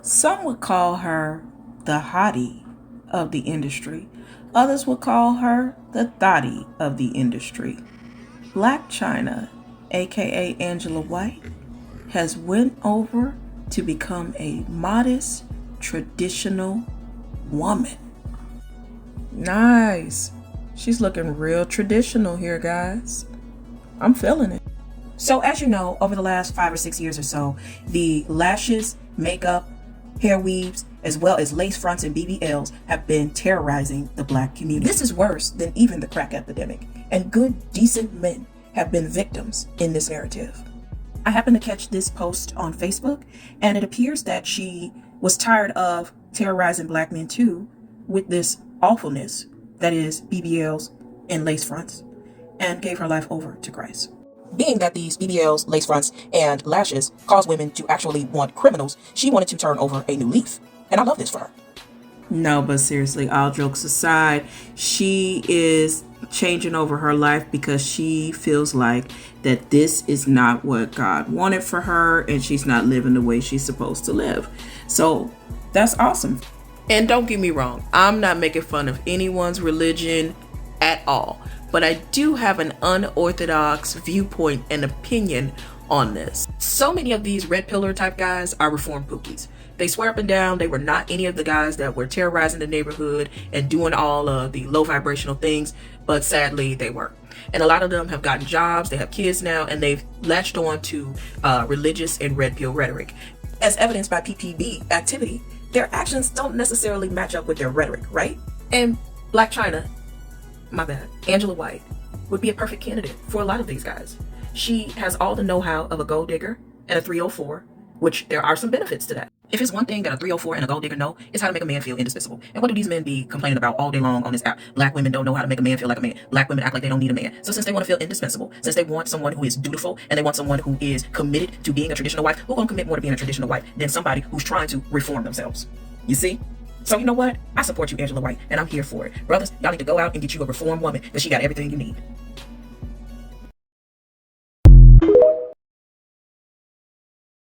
Some would call her the hottie of the industry. Others would call her the thottie of the industry. Blac Chyna, aka Angela White, has went over to become a modest, traditional woman. Nice. She's looking real traditional here, guys. I'm feeling it. So as you know, over the last 5 or 6 years or so, the lashes, makeup, hair weaves, as well as lace fronts and BBLs have been terrorizing the Black community. This is worse than even the crack epidemic, and good, decent men have been victims in this narrative. I happened to catch this post on Facebook, and it appears that she was tired of terrorizing Black men too with this awfulness that is BBLs and lace fronts, and gave her life over to Christ. Being that these BBLs, lace fronts, and lashes cause women to actually want criminals, she wanted to turn over a new leaf. And I love this for her. No, but seriously, all jokes aside, she is changing over her life because she feels like that this is not what God wanted for her, and she's not living the way she's supposed to live. So that's awesome. And don't get me wrong, I'm not making fun of anyone's religion at all. But I do have an unorthodox viewpoint and opinion on this. So many of these red pillar type guys are reformed pookies. They swear up and down they were not any of the guys that were terrorizing the neighborhood and doing all of the low vibrational things, but sadly they were. And a lot of them have gotten jobs, they have kids now, and they've latched on to religious and red pill rhetoric. As evidenced by PPB activity, their actions don't necessarily match up with their rhetoric, right? And Blac Chyna, Angela White, would be a perfect candidate for a lot of these guys. She has all the know-how of a gold digger and a 304, which there are some benefits to that. If it's one thing that a 304 and a gold digger know, it's how to make a man feel indispensable. And what do these men be complaining about all day long on this app? Black women don't know how to make a man feel like a man. Black women act like they don't need a man. So since they want to feel indispensable, since they want someone who is dutiful, and they want someone who is committed to being a traditional wife, who's going to commit more to being a traditional wife than somebody who's trying to reform themselves? You see? So you know what? I support you, Angela White, and I'm here for it. Brothers, y'all need to go out and get you a reformed woman because she got everything you need.